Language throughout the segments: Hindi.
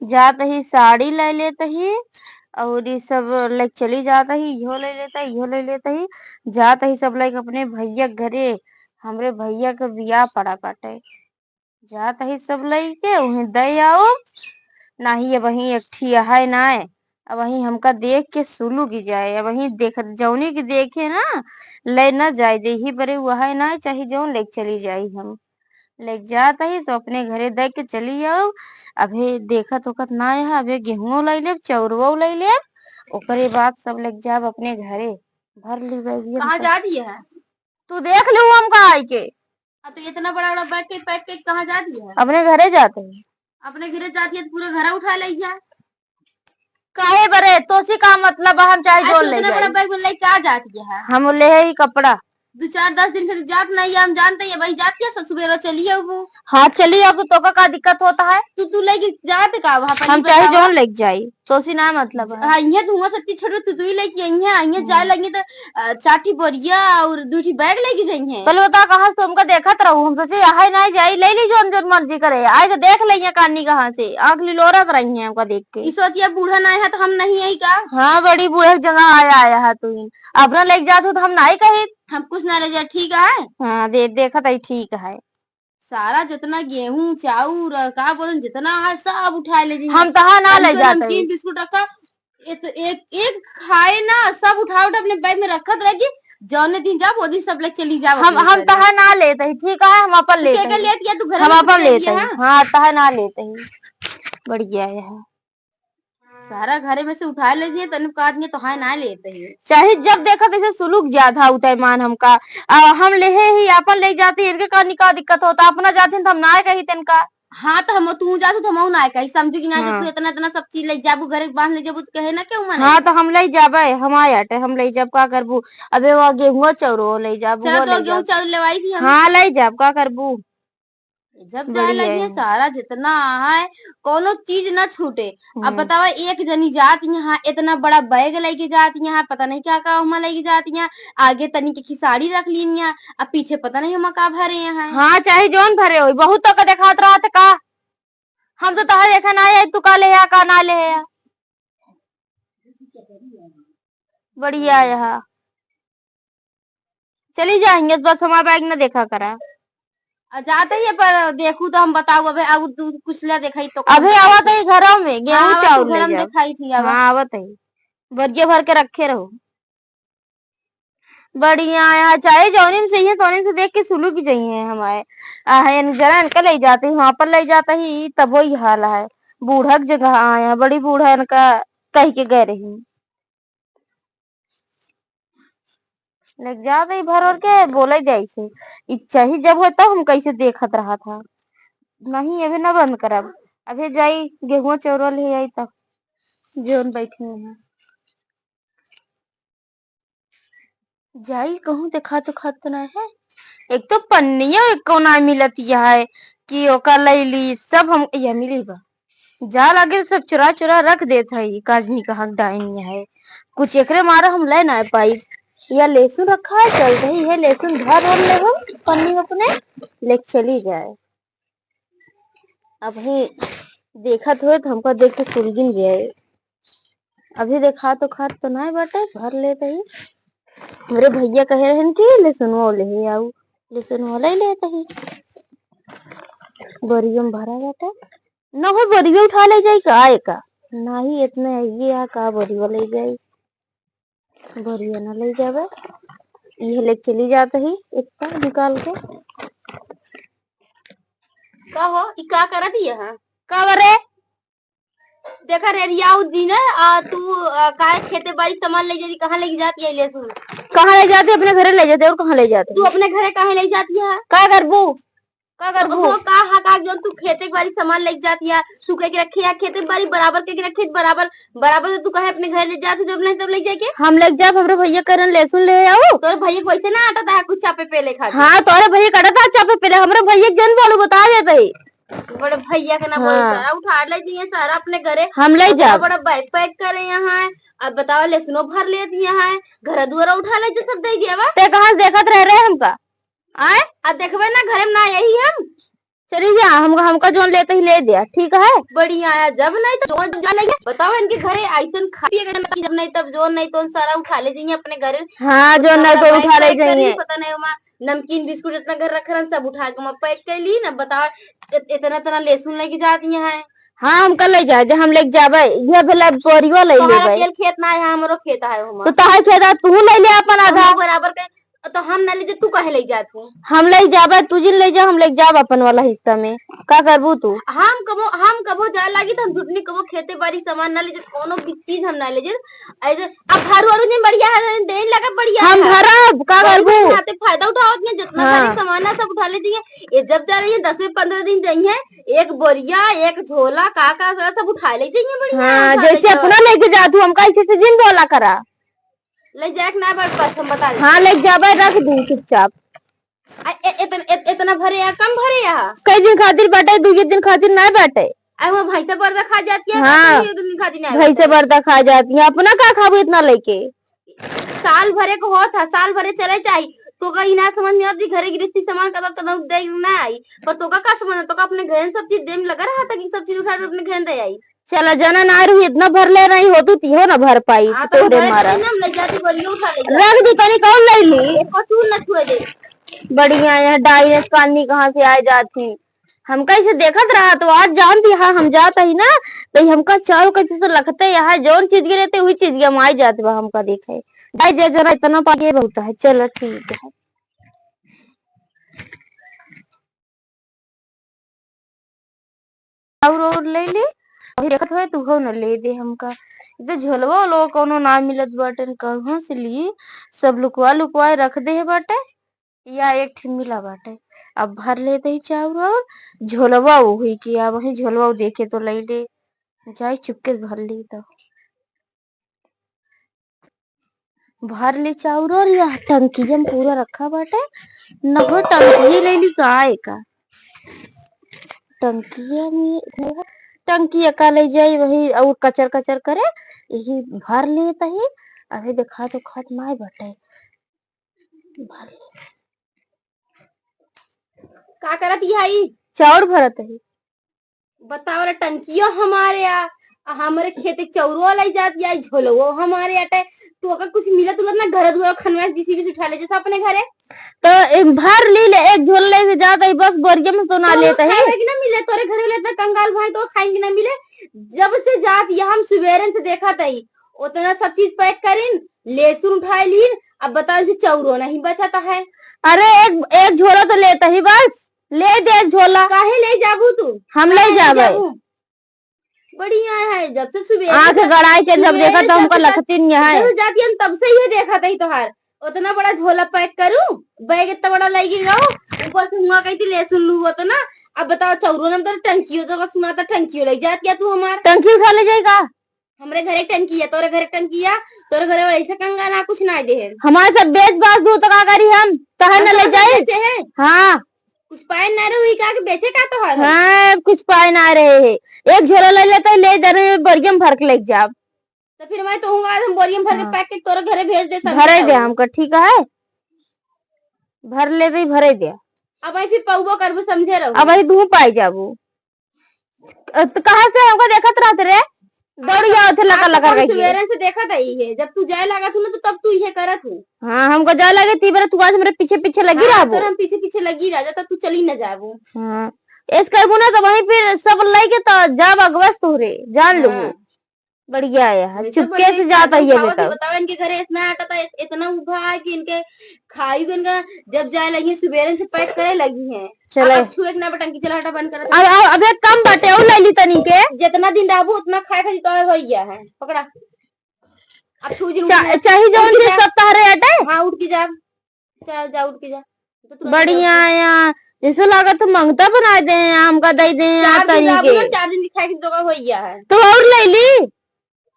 जात ही साड़ी ले लेते ही और ये सब लाइक चली जाता ही इहो ले लेता ही इहो ले लेता ही जाता ही सब लाइक अपने भैया के घरे। हमरे भैया के बियाह पड़ा बाटे। जाता ही सब लइके उहें दे आओ। नाही अब वही एक ठिया है ना है। अब वही हमका देख के सुलू की जाए अब वही देख जौनी की देखे ना ले ना जाए दे ही बरे वह है ना चाहे जौन लेके चली जाई हम लेके जात ही तो अपने घरे दे के चली आओ। अभी देखत ओखत ना है अभी गेहूं ले लेब चौरवो ले लेब ओकरे बाद सब लेके जाब अपने घरे भर ली बैगियन कहाँ सब। जा रही है? तू देख लू हमका आई के हाँ, तो इतना बड़ा बड़ा बैग के पैक के कहाँ जा रही है? अपने घरे जाते हैं। अपने घरे जाती है तो पूरे घर उठा ले जा। काहे बरे तो सी का मतलब है, हम चाहे आज जोन तो ले इतना बड़ा जाए बैग में लेके आ जाती है। हम ले ही कपड़ा 2 4 10 दिन के जात नहीं है, हम जानते हैं भाई जाती है सब सुबेरो चलिए वो। हाँ चलिए अब तो का दिक्कत होता है। तू लेके जाते का वहाँ पर हम चाहे जोन लेके जाई तो सी ना मतलब है। हाँ यहाँ धुआं सत्ती छोड़ो तू ही लेके आई है यहाँ जाए लगी तो 4 बोरिया और 2 बैग लेके जाइए। पहले बता कहाँ से तुमका देखत रहू हम सोचे यहाँ नहीं जाई ले ली जोन जोन मर्जी करे आए तो देख ले कहानी कहाँ से आंख लिलोरत रही है हमका देख के। इस सोचिए बूढ़ा ना है तो हम नहीं आई का। हाँ बड़ी बूढ़े जगह आया है तू अपना लेके जात तो हम नहीं कहे हम कुछ ना ले जाए ठीक है। हाँ देखत है ठीक है। सारा जितना गेहूं चाउर का बोलन जितना है सब उठा ले जाइए। हम तहा ना ले जाते नमकीन बिस्कुट रखा एक एक खाए ना सब उठा उठा अपने बैग में रखत रहेगी। जौने दिन जाओ वो दिन सब लोग चली जाओ। हम तहा ना लेते ही ठीक है हम अपन लेते क्या लेती है तू घर हम में अपन लेते है? हैं हाँ तहा ना लेते ही बढ़िया है। सारा घरे में से उठा ले जाइए तनु का आदमी तो है ना लेते हैं। चाहे जब देखा तैसे सुलूक ज्यादा होता है मान हमका हम ले ही अपन ले जाते इनके का दिक्कत होता अपना जाते तो हम ना कही तिनका। हाँ तो हम तू जातू तो हम ना कही समझू कि ना जब तू इतना इतना सब चीज ले जाबू घरे बांध ले जाबू तो कहे ना क्यों मने। हाँ तो हम ले जाबे हम आटे हम ले जाब का करबू अबे वो गेहूं चौरो ले जाबू चलो वो तो ले गेहूं जाब चावल लेवाई थी हम। हाँ ले जाब का करबू जब जाए लगी है सारा जितना है कोनो चीज न छूटे। अब बताओ एक जनी जाती यहाँ इतना बड़ा बैग लेके जाती यहाँ पता नहीं क्या क्या हम लेके जाती यहाँ आगे तनी की खिसाड़ी रख ली यहाँ अब पीछे पता नहीं हम का भरे यहाँ। हाँ चाहे जोन भरे हो बहुत तो का देखात रहा था का हम तो तहा देखा ना है तू का ले है का ना ले है बढ़िया है। चली जाएंगे बस हमारा बैग न देखा करा जाते ही पर देखू तो हम बताऊ अबे अब तू कुछ ले दिखाई तो अभी आवत है घरों में गेहूं चावल घर में दिखाई थी अब हाँ आवत है बढ़िया भर के रखे रहो बढ़िया यहाँ चाहे जौनी में सही है तोनी से देख के सुलू की चाहिए हमारे जरा इनका ले जाते ही वहां पर ले जाता ही तब वही हाल है बूढ़ा की जगह आया बड़ी बूढ़ा इनका कह के गए रही लग जाते ही भर और के बोले जैसे इच्छा ही जब होता हम कैसे देखत रहा था नहीं अभी न बंद करब अभी जाई गेहूं चौरा ले आई तब जोन बैठे हैं जाई कहूं देखा तो खत तो नहीं है एक तो पन्निया एक को ना मिलत है कि ओकर लैली सब हम ये मिली बा जा लगे सब चुरा चुरा रख देत है काजनी का हक डाइन है कुछ एकरे मारा हम ले ना पाई या लहसुन रखा है चल रही है लहसुन धर और ले हम पन्नी अपने लेके चली जाए अभी देखा तो है तो हमको देख के सुलगिन गए अभी देखा तो खात तो नहीं बटे भर लेते ही मेरे भैया कहे रहन कि लहसुन वो ले आऊ लहसुन वाला ही लेते ही बोरियो में भरा बाटे न हो बोरियो उठा ले जाई का का नहीं इतना ये आ का बोरियो ले जाई बोरियो न ले जावे ये ले चली जाते ही इतना निकाल के का हो ई का कर दिया है का बरे देखा रेरियाऊ जी ने तू काहे खेते बाड़ी सामान ले जाती कहाँ लेके जाती है लहसुन कहाँ ले जाते अपने घरे ले जाते और कहाँ ले जाते तू अपने घरे कहाँ ले जाती है का करबू का करबू वो का जो तू खेते बाड़ी सामान लेके जाती है तू कह के रखे है खेते बाड़ी बराबर कह के रखे बराबर बराबर तू कहे अपने घर ले जाती जब नहीं तब ले जाके हम ले जाब हमरे भैया करन लहसुन ले आओ तोरे भैया को ऐसे ना आता है कुछ चापे पे ले खा हाँ तोरे भैया कटता चापे पहले हमरे भैया जन बोलू बता देते ही बड़े भैया के ना बोल सारा उठा ले दिए सारा अपने घरे हम ले जा बड़ा बैग पैक करे यहाँ अब बताओ लहसुनो भर ले दिए हैं घर दुआरा उठा ले सब दे गया ते कहाँ देखत रह रहे हमका आए अब देखबे ना घर में ना यही हम चली जा, हमका जोन लेते ही ले दिया, ठीक है। बढ़िया है, जब नहीं तो जोन जा लगे बताओ इनके घरे आइसन खा पिए के जब नहीं तब जोन नहीं तो सारा उठा ले जाइए अपने घर। हाँ जो नहीं तो उठा ले जाइए। पता नहीं वहाँ नमकीन बिस्कुट इतना घर रख रहा सब उठा के पैक कर ली ना। बताओ इतना इतना लहसुन लेके जाती है। हाँ हम कल ले जाए, हम लेके जाबे, ये भला बोरियो ले लेबे। तेल खेत ना है, हमरो खेत है तो तहां खेत तू ले ले अपन आधा बराबर के। तो हम ना ले तू कहे ले जात हूँ। हम ले जाबे, तू जिन ले जा, हम ले जाब अपन वाला हिस्सा में। का करबू तू? हम कबो जा लागी तो हम झुटनी कबो खेते बाड़ी सामान ना ले जे, कोनो भी चीज हम ना ले जे। ऐसे अब घर वालों ने बढ़िया है, देन लगा बढ़िया हम भरब, का करबू? खाते फायदा उठाओ ने जितना सारी सामान ना सब उठा ले दिए। ये जब जा रही है 10 से 15 दिन जाइए, एक बोरिया एक झोला का सब उठा ले जाइए बढ़िया। हाँ जैसे अपना लेके जा तू, हम कैसे से जिन बोला करा ले जाक ना बड़ पास हम बता दे। हाँ ले जाबे, रख दी चुपचाप। इतना भरे या कम भरे या कई दिन खातिर बैठे, दू दिन खातिर ना बैठे। वो भैंसा पर्दा खा जाती है। हाँ भैंसे पर्दा खा जाती है, अपना का खाबू इतना लेके? साल भरे को हो था, साल भरे चले चाहिए तो कहीं ना समझ में आती घरे गृहस्थी सामान कदम कदम दे ना आई। पर तो का समझ तो अपने घर सब चीज देम लगा रहा था कि सब चीज उठा अपने घर दे आई। चला जना ना रू इतना भर ले रही हो तू तीहो ना भर पाई तोरे मारा। रख दी तनी कौन ले ली न छुए दे। बढ़िया यहाँ डाइनेस कानी कहाँ से आ जाती, हम कैसे देखत रहा तो आज जान दी। हाँ हम जाता ही ना तो हमका चारों कैसे से लगते यहाँ जौन चीज के रहते वही चीज हम आ जाते बा हमका देखे जाए जे जरा इतना पाके बहुत है। चलो ठीक है, और ले ले अभी देखत हो तू हो न ले दे हमका। जो झोलवा लो कोनो ना मिलत बाटे, कहाँ से ली? सब लुकवा लुकवाए रख दे है बाटे या एक ठे मिला बाटे। अब भर लेते ही चाउर और झोलवा हुई कि अब वही झोलवा देखे तो ले ले जाए, चुपके से भर ली तो भर ले चाउर और या टंकी में पूरा रखा बाटे न हो। टंकी ले ली गाय का, टंकिया में टंकी का ले जाई वही और कचर कचर करे यही भर लेता ही। अरे देखा तो खात माय बटे भर ले का करत है चाउर भरत है। बताओ रे टंकियो हमारे हमारे खेते चौरो लाई जाती है, झोलवो हमारे अटे। तो अगर कुछ मिला तुरंत ना घर दुआर खनवा जिसी भी उठा ले जैसा अपने घरे तो भर ली ले, एक झोले से ज्यादा ही बस बोरिया में तो ना लेता है कि ना मिले तोरे घरे वाले इतना कंगाल भाई तो खाएंगे ना मिले। जब से जात ये हम सुबेरे से देखा तई उतना सब चीज पैक करीन, लहसुन उठाए लीन। अब बताओ जी चौरो नहीं बचाता है। अरे एक झोला तो लेता ही, बस ले दे एक झोला। काहे ले जाबू तू? हम ले जाबे। बढ़िया है, जब से सुबह आंख गड़ाई के जब देखा तो हमको लगती नहीं है। जाती है तब से ये देखा था तोहार उतना बड़ा झोला पैक करूं, बैग इतना बड़ा लगेगा ऊपर से हुआ कहती लहसुन लू तो ना। अब बताओ चौरो ने तो टंकियों तो सुना था टंकियों ले जाती है तू हमार टंकी उठा ले जाएगा। हमारे घरे टंकी है, तोरे घरे टंकी है, तोरे घरे वाले ऐसा कंगा ना कुछ ना दे हमारे सब बेच बाज दू तो का करी हम तह न ले जाए। हाँ कुछ पाए ना रही का बेचे का तो है। हाँ कुछ पाए ना रहे है, एक झोला ले लेते ले जाने बोरियम भर के ले जा। तो फिर मैं तो हम बोरियम भर के पैक के तोरे घरे भेज दे सब भरे दे हमको, ठीक है भर ले दे भरे दे। अब आई फिर पौबो करबो समझे रहो। अब आई तू पाई जाबू तो कहाँ से हमको देखत रहते रे दौड़ जाओ थे लगा लगा के सवेरे से देखा था ये जब तू जाए लगा तू ना तो तब तू ये करत हूँ। हाँ हमको जाए लगे तीबर तू आज मेरे पीछे पीछे लगी रहा तो हम पीछे पीछे लगी रह जाता तू चली न जाबू। हाँ इस करबू ना तो वहीं फिर सब लेके तो जाब अगवस्त हो रे जान लूंगी। बढ़िया है चुपके से जाता है। बताओ इनके घरे इतना आटा था इतना उभा है कि इनके खाई को इनका जब जाए लगी सुबेरे से पैक करे लगी है। चले छुए ना टंकी चला हटा बंद कर। अब एक कम बाटे और ले ली तनी के जितना दिन रहबू उतना खाए खाली तो हो गया है पकड़ा। अब तू चाहे जौन दिन सप्ताह रे अटे। हाँ उठ के जा जा उठ के जा। बढ़िया यार जैसे लागत तो मंगता बना दे हमका दे दे तरीके 4 दिन खाए की तो हो गया है तो और ले ली।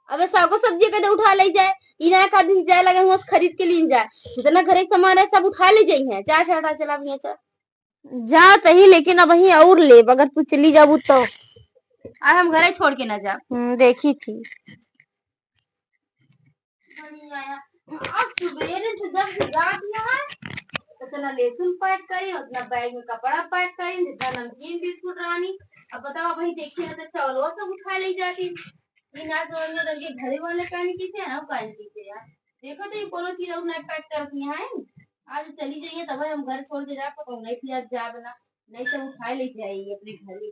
अबे सागो सब्जी कदे उठा ले जाए इना का दिन जाए लगे हम खरीद के लीन जाए जितना घरे सामान है सब उठा ले जाई है। चार छाटा चला भी है जा तही लेकिन अब वही और ले अगर तू चली जाबू तो आज हम घरे छोड़ के ना जा। देखी थी सुबेरे से जब रात में उतना लहसुन पैक करी, उतना बैग में कपड़ा पैक करी, जितना नमकीन बिस्कुट रानी। अब बताओ वही देखिए ना तो चावल सब उठा ले जाती। ये ना तो रंगे घरे वाले कान की थे ना कान की थे यार। देखो तो ये कोनो चीज और नहीं पैक करती हैं। आज चली जाइए तब हम घर छोड़ के जा पाओ नहीं फिर आज जा बना नहीं तो उठा ले जाइए अपने घर ही।